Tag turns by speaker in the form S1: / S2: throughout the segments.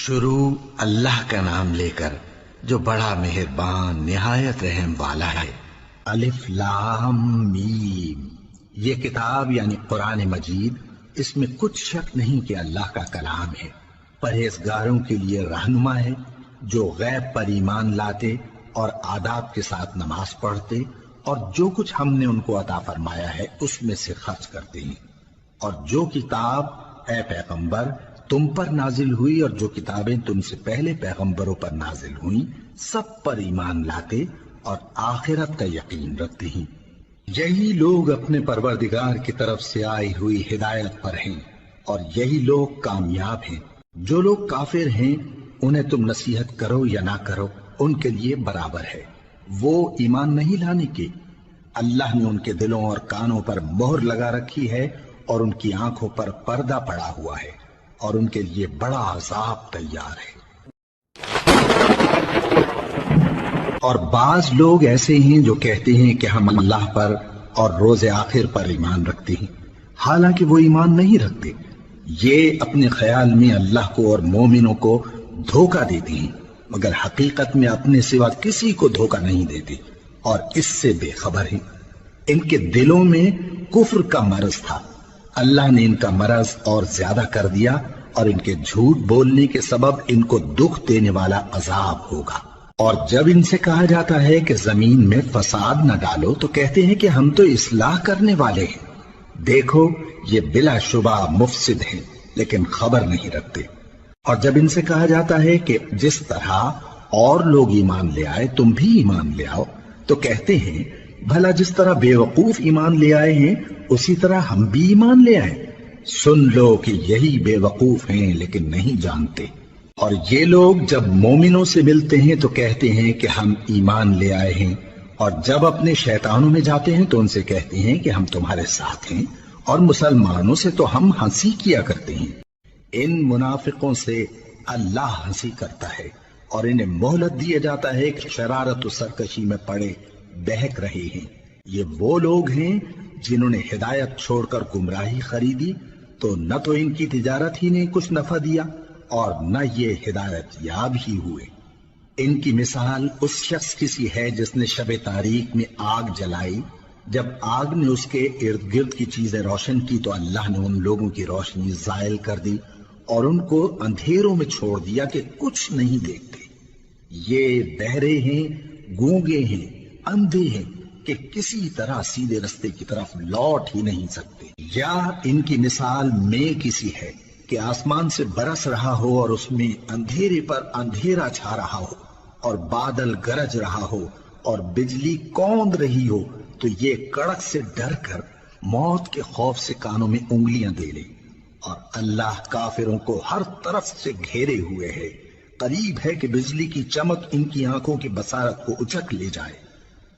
S1: شروع اللہ کا نام لے کر جو بڑا مہربان نہایت رحم والا ہے۔ الف لام میم، یہ کتاب یعنی قرآن مجید، اس میں کچھ شک نہیں کہ اللہ کا کلام ہے، پرہیزگاروں کے لیے رہنما ہے جو غیب پر ایمان لاتے اور آداب کے ساتھ نماز پڑھتے اور جو کچھ ہم نے ان کو عطا فرمایا ہے اس میں سے خرچ کرتے ہیں، اور جو کتاب اے پیغمبر تم پر نازل ہوئی اور جو کتابیں تم سے پہلے پیغمبروں پر نازل ہوئیں سب پر ایمان لاتے اور آخرت کا یقین رکھتے ہیں۔ یہی لوگ اپنے پروردگار کی طرف سے آئی ہوئی ہدایت پر ہیں اور یہی لوگ کامیاب ہیں۔ جو لوگ کافر ہیں انہیں تم نصیحت کرو یا نہ کرو ان کے لیے برابر ہے، وہ ایمان نہیں لانے کے۔ اللہ نے ان کے دلوں اور کانوں پر مہر لگا رکھی ہے اور ان کی آنکھوں پر پردہ پڑا ہوا ہے اور ان کے لیے بڑا عذاب تیار ہے۔ اور بعض لوگ ایسے ہیں جو کہتے ہیں کہ ہم اللہ پر اور روز آخر پر ایمان رکھتے ہیں، حالانکہ وہ ایمان نہیں رکھتے۔ یہ اپنے خیال میں اللہ کو اور مومنوں کو دھوکہ دیتے ہیں، مگر حقیقت میں اپنے سوا کسی کو دھوکہ نہیں دیتے اور اس سے بے خبر ہیں۔ ان کے دلوں میں کفر کا مرض تھا، اللہ نے ان کا مرض اور زیادہ کر دیا اور ان کے جھوٹ بولنے کے سبب ان کو دکھ دینے والا عذاب ہوگا۔ اور جب ان سے کہا جاتا ہے کہ زمین میں فساد نہ ڈالو تو کہتے ہیں کہ ہم تو اصلاح کرنے والے ہیں۔ دیکھو یہ بلا شبہ مفسد ہیں لیکن خبر نہیں رکھتے۔ اور جب ان سے کہا جاتا ہے کہ جس طرح اور لوگ ایمان لے آئے تم بھی ایمان لے آؤ تو کہتے ہیں بھلا جس طرح بے وقوف ایمان لے آئے ہیں اسی طرح ہم بھی ایمان لے آئیں۔ سن لو کہ یہی بے وقوف ہیں لیکن نہیں جانتے۔ اور یہ لوگ جب مومنوں سے ملتے ہیں تو کہتے ہیں کہ ہم ایمان لے آئے ہیں، اور جب اپنے شیطانوں میں جاتے ہیں تو ان سے کہتے ہیں کہ ہم تمہارے ساتھ ہیں، اور مسلمانوں سے تو ہم ہنسی کیا کرتے ہیں۔ ان منافقوں سے اللہ ہنسی کرتا ہے اور انہیں مہلت دیا جاتا ہے کہ شرارت و سرکشی میں پڑے بہک رہے ہیں۔ یہ وہ لوگ ہیں جنہوں نے ہدایت چھوڑ کر گمراہی خریدی تو نہ تو ان کی تجارت ہی نے کچھ نفع دیا اور نہ یہ ہدایت یاب ہی ہوئے۔ ان کی مثال اس شخص کی سی ہے جس نے شب تاریک میں آگ جلائی، جب آگ نے اس کے ارد گرد کی چیزیں روشن کی تو اللہ نے ان لوگوں کی روشنی زائل کر دی اور ان کو اندھیروں میں چھوڑ دیا کہ کچھ نہیں دیکھتے۔ یہ بہرے ہیں، گونگے ہیں، اندھے ہیں کہ کسی طرح سیدھے رستے کی طرف لوٹ ہی نہیں سکتے۔ یا ان کی مثال میں کسی ہے کہ آسمان سے برس رہا ہو اور اس میں اندھیرے پر اندھیرا چھا رہا ہو اور بادل گرج رہا ہو اور بجلی کوند رہی ہو تو یہ کڑک سے ڈر کر موت کے خوف سے کانوں میں انگلیاں دے لے۔ اور اللہ کافروں کو ہر طرف سے گھیرے ہوئے ہے، قریب ہے کہ بجلی کی چمک ان کی آنکھوں کی بصارت کو اچک لے جائے۔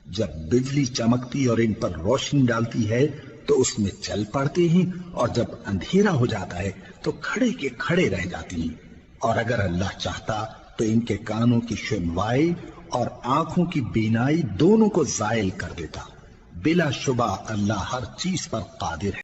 S1: جب بجلی چمکتی اور ان پر روشنی ڈالتی ہے تو اس میں چل پڑتے ہیں، اور جب اندھیرا ہو جاتا ہے تو کھڑے کے کھڑے رہ جاتی ہیں۔ اور اگر اللہ چاہتا تو ان کے کانوں کی سنوائی اور آنکھوں کی بینائی دونوں کو زائل کر دیتا۔ بلا شبہ اللہ ہر چیز پر قادر ہے۔